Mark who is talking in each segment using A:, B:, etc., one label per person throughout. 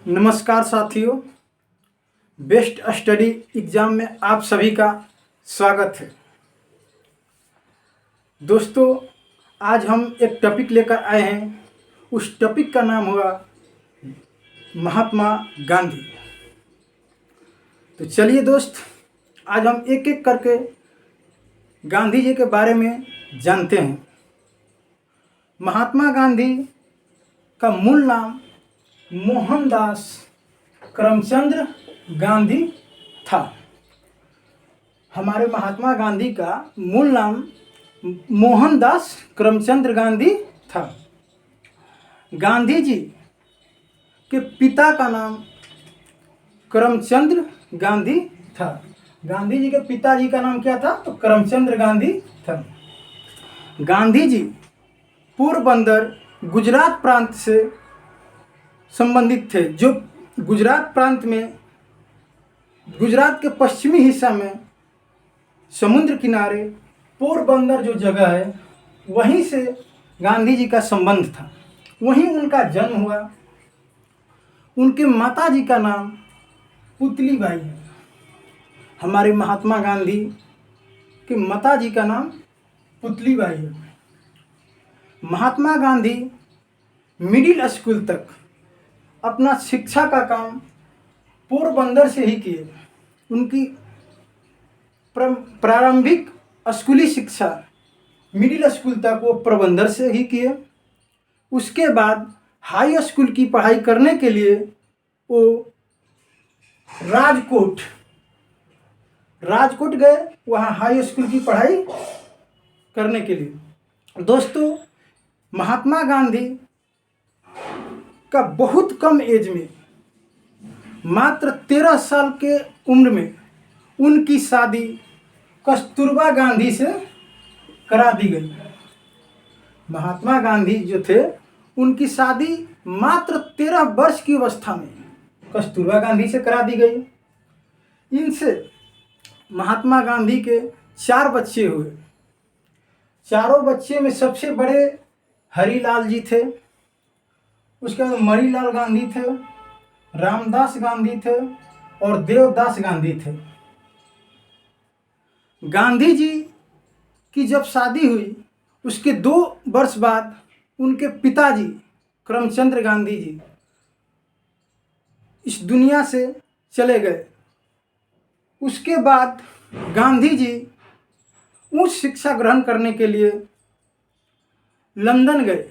A: नमस्कार साथियों, best study exam में आप सभी का स्वागत है। दोस्तों, आज हम एक टॉपिक लेकर आए हैं। उस टॉपिक का नाम हुआ महात्मा गांधी। तो चलिए दोस्त, आज हम एक एक करके गांधी जी के बारे में जानते हैं। महात्मा गांधी का मूल नाम मोहनदास करमचंद गांधी था। हमारे महात्मा गांधी का मूल नाम मोहनदास करमचंद गांधी था। गांधी जी के पिता का नाम करमचंद गांधी था। गांधी जी के पिताजी का नाम क्या था? तो करमचंद गांधी था। गांधी जी पोरबंदर गुजरात प्रांत से संबंधित थे। जो गुजरात प्रांत में, गुजरात के पश्चिमी हिस्सा में समुद्र किनारे पोरबंदर जो जगह है, वहीं से गांधी जी का संबंध था। वहीं उनका जन्म हुआ। उनके माता जी का नाम पुतलीबाई है। हमारे महात्मा गांधी के माता जी का नाम पुतलीबाई है। महात्मा गांधी मिडिल स्कूल तक अपना शिक्षा का काम पोरबंदर से ही किए। उनकी प्रारंभिक स्कूली शिक्षा मिडिल स्कूल तक वो पोरबंदर से ही किए। उसके बाद हाई स्कूल की पढ़ाई करने के लिए वो राजकोट गए, वहाँ हाई स्कूल की पढ़ाई करने के लिए। दोस्तों, महात्मा गांधी का बहुत कम एज में, मात्र 13 साल के उम्र में उनकी शादी कस्तूरबा गांधी से करा दी गई। महात्मा गांधी जो थे, उनकी शादी मात्र 13 वर्ष की अवस्था में कस्तूरबा गांधी से करा दी गई। इनसे महात्मा गांधी के 4 बच्चे हुए। चारों बच्चे में सबसे बड़े हरिलाल जी थे। उसके बाद मणिलाल गांधी थे, रामदास गांधी थे और देवदास गांधी थे। गांधी जी की जब शादी हुई, उसके 2 वर्ष बाद उनके पिताजी करमचंद गांधी जी इस दुनिया से चले गए। उसके बाद गांधी जी उच्च शिक्षा ग्रहण करने के लिए लंदन गए।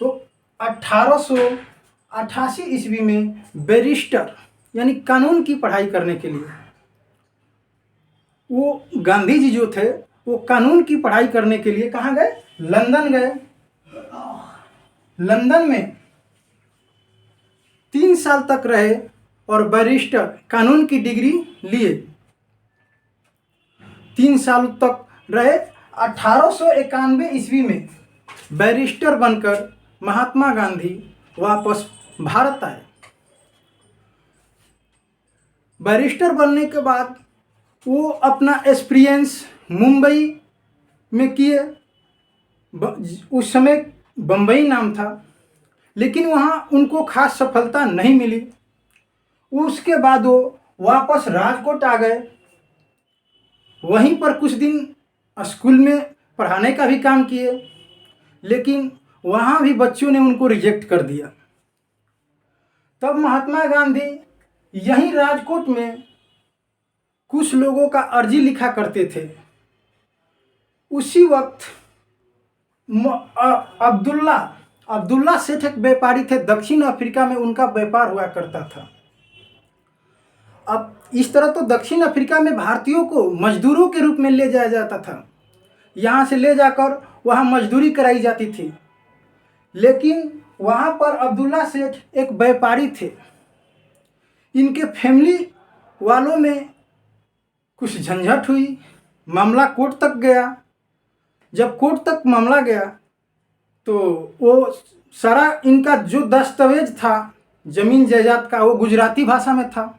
A: तो 1888 ईस्वी में बैरिस्टर यानी कानून की पढ़ाई करने के लिए वो गांधी जी जो थे, वो कानून की पढ़ाई करने के लिए कहाँ गए? लंदन गए। लंदन में 3 साल तक रहे और बैरिस्टर कानून की डिग्री लिए। 3 साल तक रहे। 1891 ईस्वी में बैरिस्टर बनकर महात्मा गांधी वापस भारत आए। बैरिस्टर बनने के बाद वो अपना एक्सपीरियंस मुंबई में किए। उस समय बम्बई नाम था, लेकिन वहाँ उनको खास सफलता नहीं मिली। उसके बाद वो वापस राजकोट आ गए। वहीं पर कुछ दिन स्कूल में पढ़ाने का भी काम किए, लेकिन वहाँ भी बच्चों ने उनको रिजेक्ट कर दिया। तब महात्मा गांधी यहीं राजकोट में कुछ लोगों का अर्जी लिखा करते थे। उसी वक्त अब्दुल्ला सेठ एक व्यापारी थे। दक्षिण अफ्रीका में उनका व्यापार हुआ करता था। अब इस तरह तो दक्षिण अफ्रीका में भारतीयों को मजदूरों के रूप में ले जाया जाता था। यहाँ से ले जाकर वहाँ मजदूरी कराई जाती थी। लेकिन वहाँ पर अब्दुल्ला सेठ एक व्यापारी थे। इनके फैमिली वालों में कुछ झंझट हुई, मामला कोर्ट तक गया। जब कोर्ट तक मामला गया तो वो सारा इनका जो दस्तावेज था ज़मीन जायदाद का, वो गुजराती भाषा में था।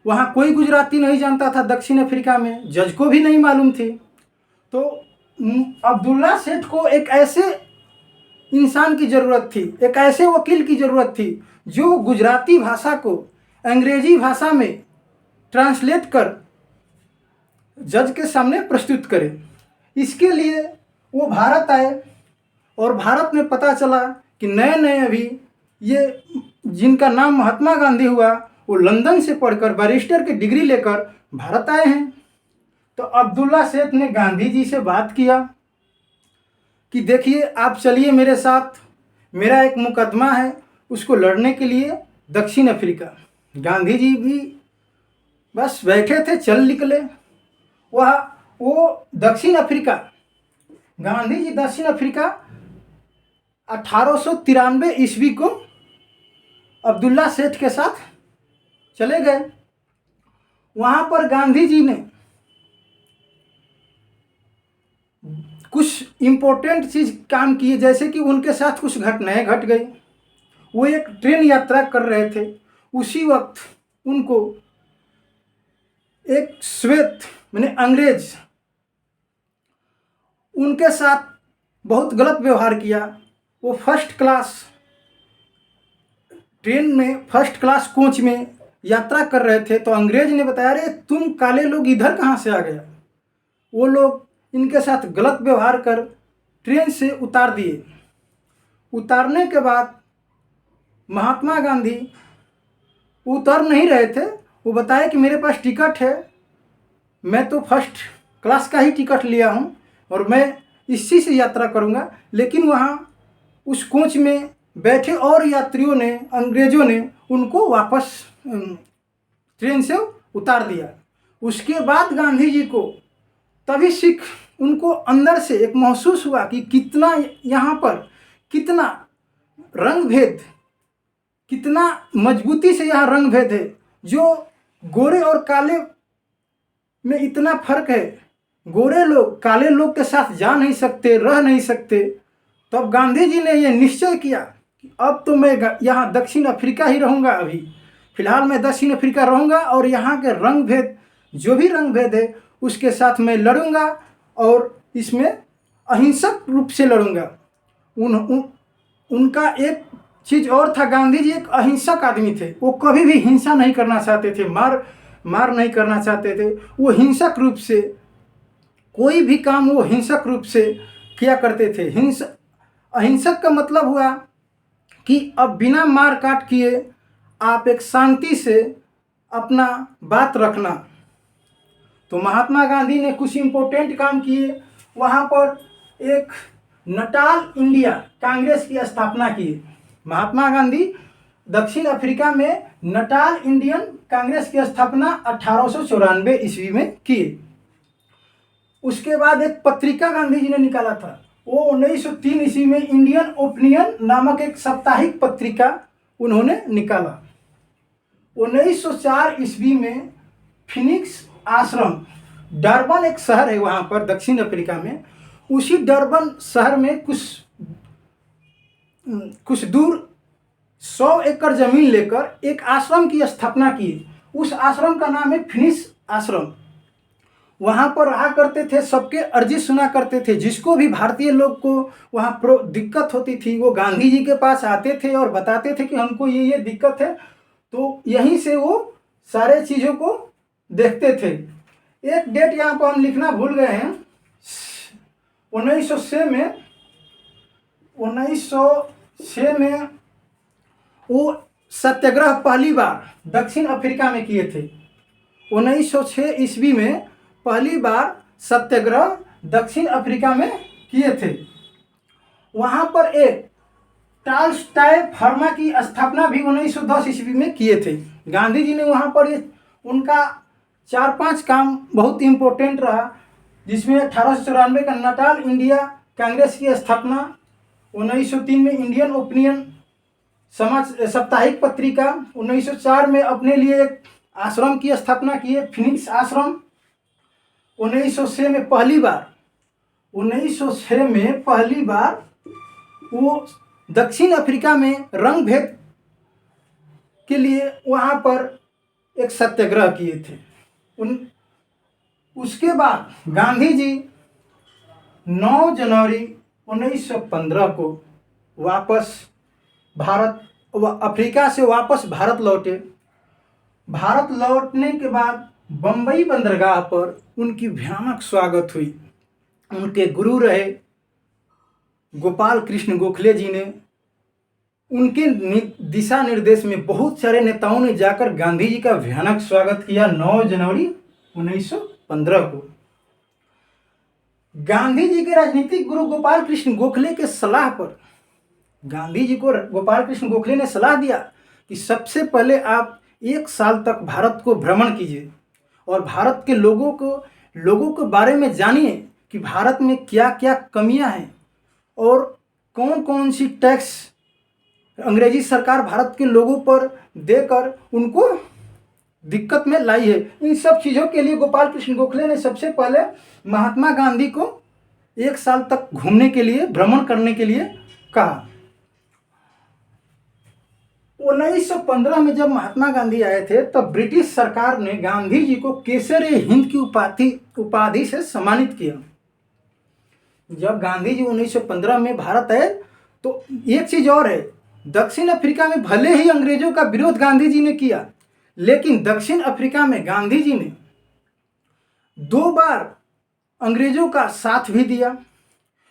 A: वहाँ कोई गुजराती नहीं जानता था। दक्षिण अफ्रीका में जज को भी नहीं मालूम थी। तो अब्दुल्ला सेठ को एक ऐसे इंसान की ज़रूरत थी, एक ऐसे वकील की ज़रूरत थी जो गुजराती भाषा को अंग्रेजी भाषा में ट्रांसलेट कर जज के सामने प्रस्तुत करे। इसके लिए वो भारत आए और भारत में पता चला कि नए नए अभी ये जिनका नाम महात्मा गांधी हुआ वो लंदन से पढ़कर बैरिस्टर की डिग्री लेकर भारत आए हैं। तो अब्दुल्ला सेठ ने गांधी जी से बात किया कि देखिए आप चलिए मेरे साथ, मेरा एक मुकदमा है उसको लड़ने के लिए दक्षिण अफ्रीका। गांधी जी भी बस बैठे थे, चल निकले। वो दक्षिण अफ्रीका, गांधी जी दक्षिण अफ्रीका 1893 ईस्वी को अब्दुल्ला सेठ के साथ चले गए। वहाँ पर गांधी जी ने कुछ इम्पोर्टेंट चीज़ काम किए, जैसे कि उनके साथ कुछ घटनाएं घट गई। वो एक ट्रेन यात्रा कर रहे थे, उसी वक्त उनको एक श्वेत माने अंग्रेज उनके साथ बहुत गलत व्यवहार किया। वो फर्स्ट क्लास ट्रेन में, फर्स्ट क्लास कोच में यात्रा कर रहे थे, तो अंग्रेज ने बताया अरे तुम काले लोग इधर कहाँ से आ गए। वो लोग इनके साथ गलत व्यवहार कर ट्रेन से उतार दिए। उतारने के बाद महात्मा गांधी उतर नहीं रहे थे, वो बताए कि मेरे पास टिकट है, मैं तो फर्स्ट क्लास का ही टिकट लिया हूँ और मैं इसी से यात्रा करूँगा। लेकिन वहाँ उस कोच में बैठे और यात्रियों ने, अंग्रेज़ों ने उनको वापस ट्रेन से उतार दिया। उसके बाद गांधी जी को तभी सीख उनको अंदर से एक महसूस हुआ कि कितना यहाँ पर कितना रंग भेद, कितना मजबूती से यहाँ रंग भेद है, जो गोरे और काले में इतना फर्क है। गोरे लोग काले लोग के साथ जा नहीं सकते, रह नहीं सकते। तब गांधी जी ने यह निश्चय किया कि अब तो मैं यहाँ दक्षिण अफ्रीका ही रहूँगा। अभी फिलहाल मैं दक्षिण अफ्रीका रहूँगा और यहाँ के रंग भेद, जो भी रंग भेद है उसके साथ मैं लड़ूंगा और इसमें अहिंसक रूप से लड़ूंगा। उनका एक चीज़ और था, गांधी जी एक अहिंसक आदमी थे। वो कभी भी हिंसा नहीं करना चाहते थे, मार नहीं करना चाहते थे। वो हिंसक रूप से कोई भी काम वो हिंसक रूप से किया करते थे। अहिंसक का मतलब हुआ कि अब बिना मार काट किए आप एक शांति से अपना बात रखना। तो महात्मा गांधी ने कुछ इम्पोर्टेंट काम किए। वहाँ पर एक नटाल इंडिया कांग्रेस की स्थापना की। महात्मा गांधी दक्षिण अफ्रीका में नटाल इंडियन कांग्रेस की स्थापना 1894 ईस्वी में किए। उसके बाद एक पत्रिका गांधी जी ने निकाला था, वो 1903 ईस्वी में इंडियन ओपिनियन नामक एक साप्ताहिक पत्रिका उन्होंने निकाला। 1904 ईस्वी में फिनिक्स आश्रम, डरबन एक शहर है वहाँ पर दक्षिण अफ्रीका में, उसी डरबन शहर में कुछ दूर 100 एकड़ जमीन लेकर एक आश्रम की स्थापना की। उस आश्रम का नाम है फिनिक्स आश्रम। वहाँ पर रहा करते थे, सबके अर्जी सुना करते थे। जिसको भी भारतीय लोग को वहाँ दिक्कत होती थी वो गांधी जी के पास आते थे और बताते थे कि हमको ये दिक्कत है। तो यहीं से वो सारे चीज़ों को देखते थे। एक डेट यहाँ पर हम लिखना भूल गए हैं। 1906 में वो सत्याग्रह पहली बार दक्षिण अफ्रीका में किए थे। 1906 ईस्वी में पहली बार सत्याग्रह दक्षिण अफ्रीका में किए थे। वहाँ पर एक टॉलस्टॉय फार्मा की स्थापना भी 1910 ईस्वी में किए थे। गांधी जी ने वहाँ पर उनका 4-5 काम बहुत इम्पोर्टेंट रहा, जिसमें 1894 का नटाल इंडिया कांग्रेस की स्थापना, 1903 में इंडियन ओपिनियन समाज साप्ताहिक पत्रिका, 1904 में अपने लिए एक आश्रम की स्थापना किए, फिनिक्स आश्रम। 1906 में पहली बार वो दक्षिण अफ्रीका में रंग भेद के लिए वहाँ पर एक सत्याग्रह किए थे। उसके बाद गांधी जी 9 जनवरी 1915 को वापस भारत अफ्रीका से वापस भारत लौटे। भारत लौटने के बाद बम्बई बंदरगाह पर उनकी भयानक स्वागत हुई। उनके गुरु रहे गोपाल कृष्ण गोखले जी ने, उनके दिशा निर्देश में बहुत सारे नेताओं ने जाकर गांधी जी का भयानक स्वागत किया 9 जनवरी 1915 को। गांधी जी के राजनीतिक गुरु गोपाल कृष्ण गोखले के सलाह पर गांधी जी को गोपाल कृष्ण गोखले ने सलाह दिया कि सबसे पहले आप 1 साल तक भारत को भ्रमण कीजिए और भारत के लोगों के बारे में जानिए कि भारत में क्या क्या कमियां हैं और कौन कौन सी टैक्स अंग्रेजी सरकार भारत के लोगों पर देकर उनको दिक्कत में लाई है। इन सब चीज़ों के लिए गोपाल कृष्ण गोखले ने सबसे पहले महात्मा गांधी को 1 साल तक घूमने के लिए, भ्रमण करने के लिए कहा। 1915 में जब महात्मा गांधी आए थे तब ब्रिटिश सरकार ने गांधी जी को केसरे हिंद की उपाधि से सम्मानित किया। जब गांधी जी 1915 में भारत आए तो एक चीज और है, दक्षिण अफ्रीका में भले ही अंग्रेजों का विरोध गांधी जी ने किया, लेकिन दक्षिण अफ्रीका में गांधी जी ने 2 बार अंग्रेजों का साथ भी दिया।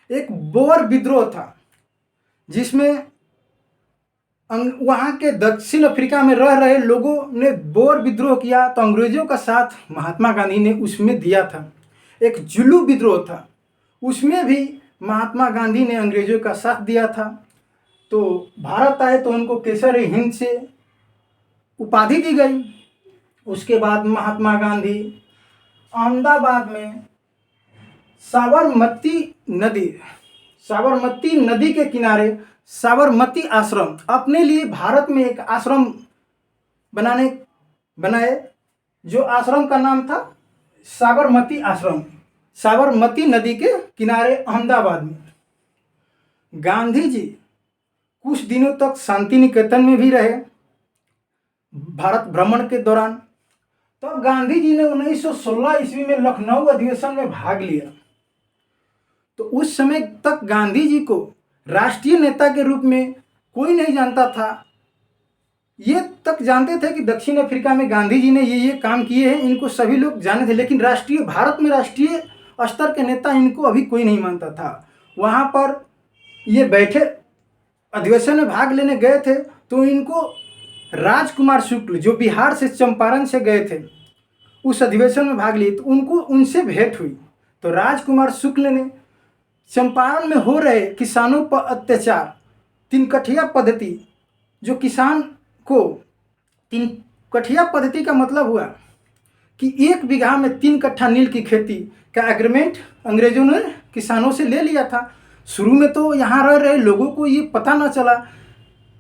A: एक बोअर विद्रोह था जिसमें वहाँ के दक्षिण अफ्रीका में रह रहे लोगों ने बोअर विद्रोह किया, तो अंग्रेजों का साथ महात्मा गांधी ने उसमें दिया था। एक जुलू विद्रोह था, उसमें भी महात्मा गांधी ने अंग्रेजों का साथ दिया था। तो भारत आए तो उनको केसरी हिंद से उपाधि दी गई। उसके बाद महात्मा गांधी अहमदाबाद में साबरमती नदी के किनारे साबरमती आश्रम, अपने लिए भारत में एक आश्रम बनाए जो आश्रम का नाम था साबरमती आश्रम, साबरमती नदी के किनारे अहमदाबाद में। गांधी जी कुछ दिनों तक शांति निकेतन में भी रहे भारत भ्रमण के दौरान। तब गांधी जी ने 1916 ईस्वी में लखनऊ अधिवेशन में भाग लिया। तो उस समय तक गांधी जी को राष्ट्रीय नेता के रूप में कोई नहीं जानता था। ये तक जानते थे कि दक्षिण अफ्रीका में गांधी जी ने ये काम किए हैं, इनको सभी लोग जाने थे, लेकिन भारत में राष्ट्रीय स्तर के नेता इनको अभी कोई नहीं मानता था। वहाँ पर ये बैठे अधिवेशन में भाग लेने गए थे तो इनको राजकुमार शुक्ल जो बिहार से चंपारण से गए थे उस अधिवेशन में भाग लिए, तो उनसे भेंट हुई। तो राजकुमार शुक्ल ने चंपारण में हो रहे किसानों पर अत्याचार, 3 कठिया पद्धति, जो किसान को 3 कठिया पद्धति का मतलब हुआ कि 1 बीघा में 3 कट्ठा नील की खेती का एग्रीमेंट अंग्रेजों ने किसानों से ले लिया था। शुरू में तो यहाँ रह रहे लोगों को ये पता न चला,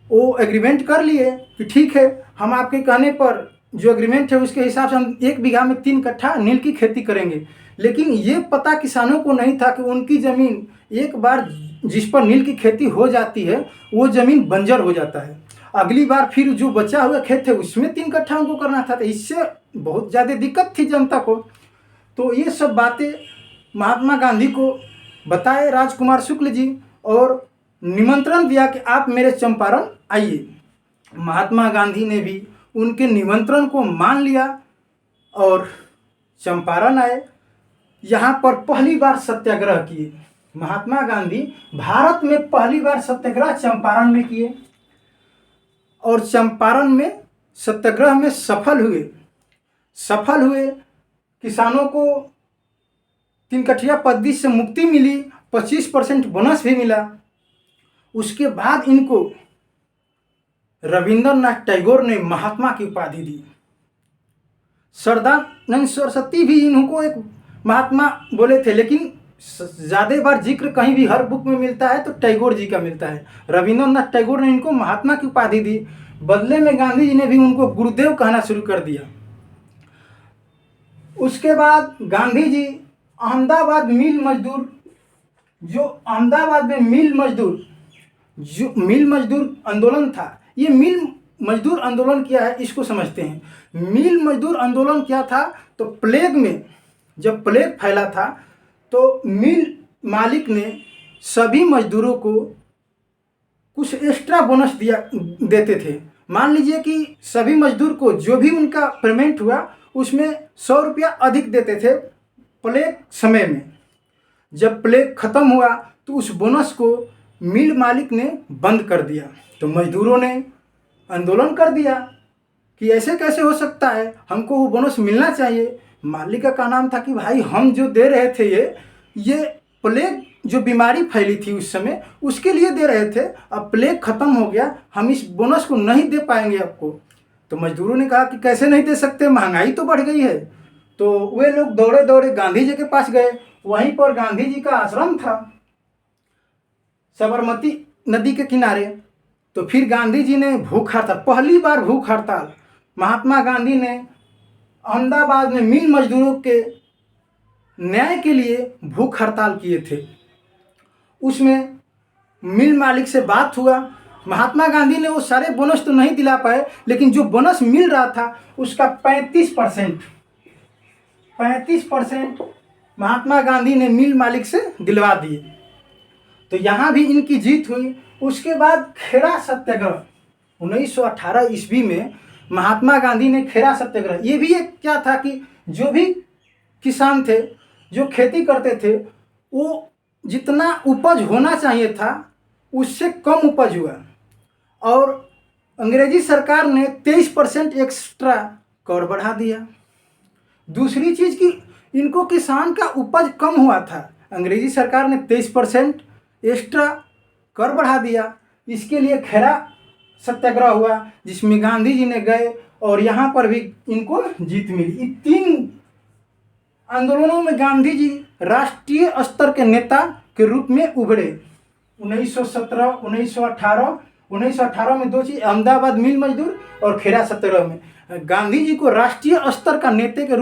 A: वो एग्रीमेंट कर लिए कि ठीक है, हम आपके कहने पर जो एग्रीमेंट है उसके हिसाब से हम 1 बीघा में 3 कट्ठा नील की खेती करेंगे। लेकिन ये पता किसानों को नहीं था कि उनकी ज़मीन एक बार जिस पर नील की खेती हो जाती है वो ज़मीन बंजर हो जाता है, अगली बार फिर जो बचा हुआ खेत है उसमें 3 कट्ठा उनको करना था। तो इससे बहुत ज़्यादा दिक्कत थी जनता को। तो ये सब बातें महात्मा गांधी को बताए राजकुमार शुक्ल जी और निमंत्रण दिया कि आप मेरे चंपारण आइए। महात्मा गांधी ने भी उनके निमंत्रण को मान लिया और चंपारण आए। यहाँ पर पहली बार सत्याग्रह किए महात्मा गांधी। भारत में पहली बार सत्याग्रह चंपारण में किए और चंपारण में सत्याग्रह में सफल हुए। किसानों को 3 कठिया पद्धति से मुक्ति मिली, 25% बोनस भी मिला। उसके बाद इनको रविंद्रनाथ टैगोर ने महात्मा की उपाधि दी। सरदानंद सरस्वती भी इनको एक महात्मा बोले थे, लेकिन ज़्यादा बार जिक्र कहीं भी हर बुक में मिलता है तो टैगोर जी का मिलता है। रविंद्रनाथ टैगोर ने इनको महात्मा की उपाधि दी। बदले में गांधी जी ने भी उनको गुरुदेव कहना शुरू कर दिया। उसके बाद गांधी जी अहमदाबाद में मिल मजदूर आंदोलन था। ये मिल मजदूर आंदोलन क्या है इसको समझते हैं। मिल मजदूर आंदोलन क्या था, तो प्लेग में जब प्लेग फैला था तो मिल मालिक ने सभी मजदूरों को कुछ एक्स्ट्रा बोनस देते थे। मान लीजिए कि सभी मजदूर को जो भी उनका पेमेंट हुआ उसमें 100 रुपया अधिक देते थे प्लेग समय में। जब प्लेग ख़त्म हुआ तो उस बोनस को मिल मालिक ने बंद कर दिया। तो मजदूरों ने आंदोलन कर दिया कि ऐसे कैसे हो सकता है, हमको वो बोनस मिलना चाहिए। मालिक का कहना था कि भाई हम जो दे रहे थे ये प्लेग जो बीमारी फैली थी उस समय उसके लिए दे रहे थे, अब प्लेग ख़त्म हो गया, हम इस बोनस को नहीं दे पाएंगे आपको। तो मजदूरों ने कहा कि कैसे नहीं दे सकते, महंगाई तो बढ़ गई है। तो वे लोग दौड़े दौड़े गांधी जी के पास गए। वहीं पर गांधी जी का आश्रम था साबरमती नदी के किनारे। तो फिर गांधी जी ने भूख हड़ताल, पहली बार भूख हड़ताल महात्मा गांधी ने अहमदाबाद में मिल मजदूरों के न्याय के लिए भूख हड़ताल किए थे। उसमें मिल मालिक से बात हुआ। महात्मा गांधी ने वो सारे बोनस तो नहीं दिला पाए, लेकिन जो बोनस मिल रहा था उसका 35% महात्मा गांधी ने मिल मालिक से दिलवा दिए। तो यहाँ भी इनकी जीत हुई। उसके बाद खेड़ा सत्याग्रह 1918 ईस्वी में महात्मा गांधी ने खेड़ा सत्याग्रह, ये भी एक क्या था कि जो भी किसान थे जो खेती करते थे वो जितना उपज होना चाहिए था उससे कम उपज हुआ और अंग्रेजी सरकार ने 23% एक्स्ट्रा कर बढ़ा दिया। दूसरी चीज़ कि इनको किसान का उपज कम हुआ था, अंग्रेजी सरकार ने 23% एक्स्ट्रा कर बढ़ा दिया। इसके लिए खेड़ा सत्याग्रह हुआ जिसमें गांधी जी ने गए और यहाँ पर भी इनको जीत मिली। इन 3 आंदोलनों में गांधी जी राष्ट्रीय स्तर के नेता के रूप में उभरे। 1917, 1918 में 2 चीज़, अहमदाबाद मिल मजदूर और खेड़ा सत्याग्रह में गांधी जी को राष्ट्रीय स्तर का नेता के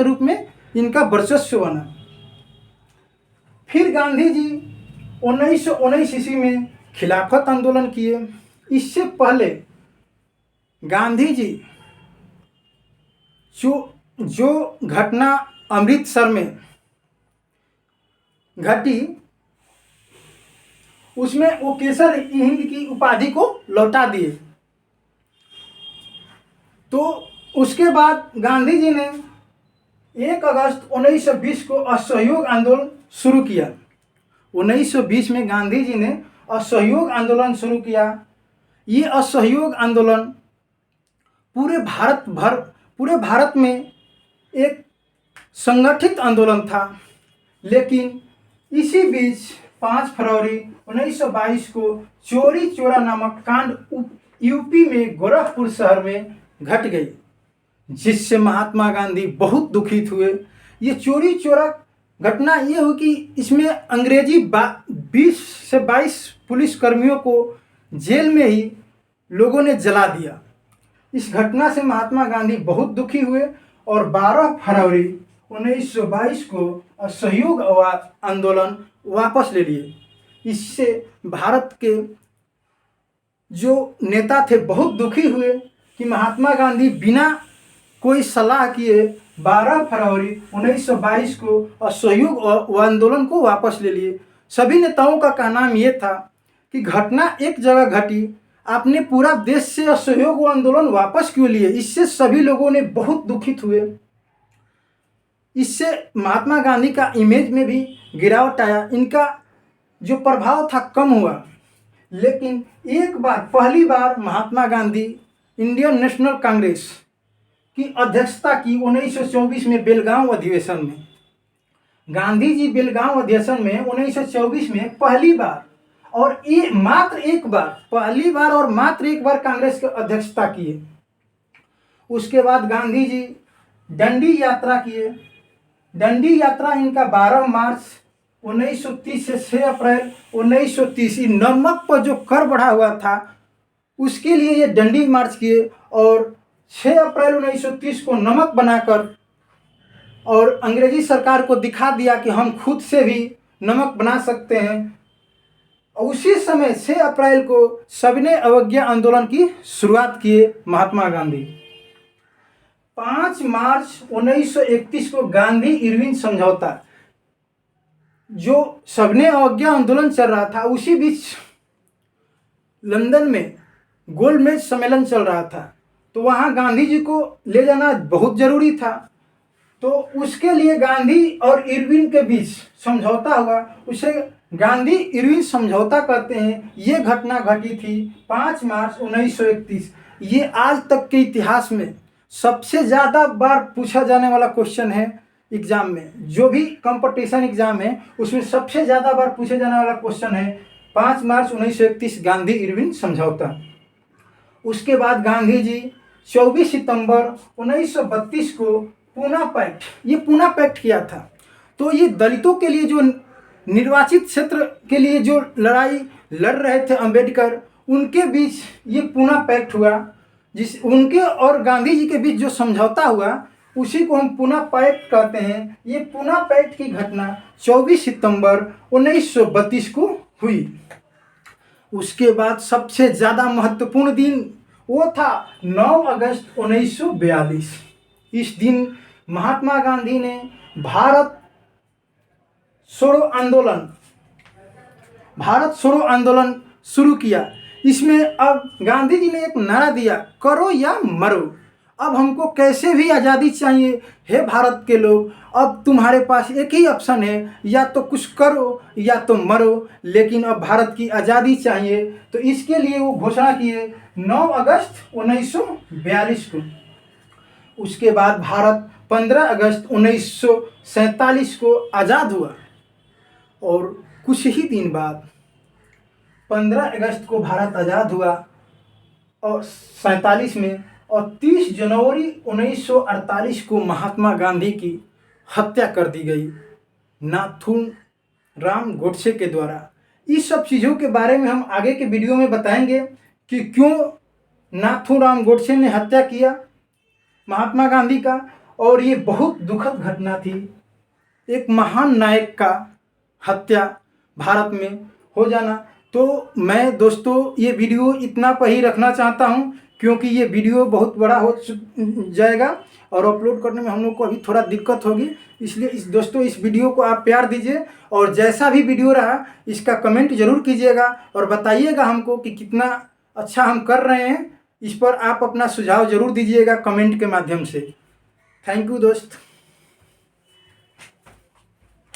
A: रूप में इनका वर्चस्व बना। फिर गांधी जी 1919 ईस्वी में खिलाफत आंदोलन किए। इससे पहले गांधी जी जो घटना अमृतसर में घटी उसमें वो केसर हिंद की उपाधि को लौटा दिए। तो उसके बाद गांधी जी ने 1 अगस्त 1920 को असहयोग आंदोलन शुरू किया। 1920 में गांधी जी ने असहयोग आंदोलन शुरू किया। ये असहयोग आंदोलन पूरे भारत में एक संगठित आंदोलन था। लेकिन इसी बीच 5 फरवरी 1922 को चोरी चोरा नामक कांड यूपी में गोरखपुर शहर में घट गई, जिससे महात्मा गांधी बहुत दुखित हुए। ये चोरी चोरा घटना ये हुई कि इसमें अंग्रेजी 20 से 22 पुलिसकर्मियों को जेल में ही लोगों ने जला दिया। इस घटना से महात्मा गांधी बहुत दुखी हुए और 12 फरवरी 1922 को असहयोग आंदोलन वापस ले लिए। इससे भारत के जो नेता थे बहुत दुखी हुए कि महात्मा गांधी बिना कोई सलाह किए 12 फरवरी 1922 को असहयोग आंदोलन को वापस ले लिए। सभी नेताओं का कहना ये था कि घटना एक जगह घटी, आपने पूरा देश से असहयोग आंदोलन वापस क्यों लिए। इससे सभी लोगों ने बहुत दुखित हुए। इससे महात्मा गांधी का इमेज में भी गिरावट आया, इनका जो प्रभाव था कम हुआ। लेकिन एक बार पहली बार महात्मा गांधी इंडियन नेशनल कांग्रेस की अध्यक्षता की 1924 में बेलगांव अधिवेशन में। गांधी जी बेलगांव अधिवेशन में 1924 में पहली बार और ये मात्र एक बार कांग्रेस की अध्यक्षता किए। उसके बाद गांधी जी डंडी यात्रा किए। डंडी यात्रा इनका 12 मार्च 1930 से 6 अप्रैल 1930 नमक पर जो कर बढ़ा हुआ था उसके लिए ये डंडी मार्च किए और 6 अप्रैल 1930 को नमक बनाकर और अंग्रेजी सरकार को दिखा दिया कि हम खुद से भी नमक बना सकते हैं। उसी समय 6 अप्रैल को सविनय अवज्ञा आंदोलन की शुरुआत किए महात्मा गांधी। 5 मार्च 1931 को गांधी इरविन समझौता, जो सविनय अवज्ञा आंदोलन चल रहा था, उसी बीच लंदन में गोलमेज सम्मेलन चल रहा था, तो वहाँ गांधी जी को ले जाना बहुत ज़रूरी था। तो उसके लिए गांधी और इरविन के बीच समझौता हुआ, उसे गांधी इरविन समझौता कहते हैं। ये घटना घटी थी 5 मार्च 1931। ये आज तक के इतिहास में सबसे ज़्यादा बार पूछा जाने वाला क्वेश्चन है एग्ज़ाम में। जो भी कंपटीशन एग्ज़ाम है उसमें सबसे ज़्यादा बार पूछे जाने वाला क्वेश्चन है 5 मार्च 1931 गांधी इरविन समझौता। उसके बाद गांधी जी 24 सितंबर 1932 को पूना पैक्ट, ये पूना पैक्ट किया था। तो ये दलितों के लिए जो निर्वाचित क्षेत्र के लिए जो लड़ाई लड़ रहे थे अंबेडकर, उनके बीच ये पूना पैक्ट हुआ। जिस उनके और गांधी जी के बीच जो समझौता हुआ उसी को हम पूना पैक्ट कहते हैं। ये पूना पैक्ट की घटना 24 सितंबर 1932 को हुई। उसके बाद सबसे ज़्यादा महत्वपूर्ण दिन वो था 9 अगस्त 1942। इस दिन महात्मा गांधी ने भारत छोड़ो आंदोलन शुरू किया। इसमें अब गांधी जी ने एक नारा दिया, करो या मरो। अब हमको कैसे भी आज़ादी चाहिए हे भारत के लोग। अब तुम्हारे पास एक ही ऑप्शन है, या तो कुछ करो या तो मरो, लेकिन अब भारत की आज़ादी चाहिए। तो इसके लिए वो घोषणा किए 9 अगस्त 1942 को। उसके बाद भारत 15 अगस्त 1947 को आज़ाद हुआ, और कुछ ही दिन बाद 15 अगस्त को भारत आज़ाद हुआ और 47 में, और 30 जनवरी 1948 को महात्मा गांधी की हत्या कर दी गई नाथूराम गोडसे के द्वारा। इस सब चीज़ों के बारे में हम आगे के वीडियो में बताएंगे कि क्यों नाथूराम गोडसे ने हत्या किया महात्मा गांधी का। और ये बहुत दुखद घटना थी, एक महान नायक का हत्या भारत में हो जाना। तो मैं दोस्तों ये वीडियो इतना पर ही रखना चाहता हूँ, क्योंकि ये वीडियो बहुत बड़ा हो जाएगा और अपलोड करने में हम लोग को अभी थोड़ा दिक्कत होगी। इसलिए दोस्तों इस वीडियो को आप प्यार दीजिए, और जैसा भी वीडियो रहा इसका कमेंट ज़रूर कीजिएगा और बताइएगा हमको कि कितना अच्छा हम कर रहे हैं। इस पर आप अपना सुझाव ज़रूर दीजिएगा कमेंट के माध्यम से। थैंक यू दोस्त।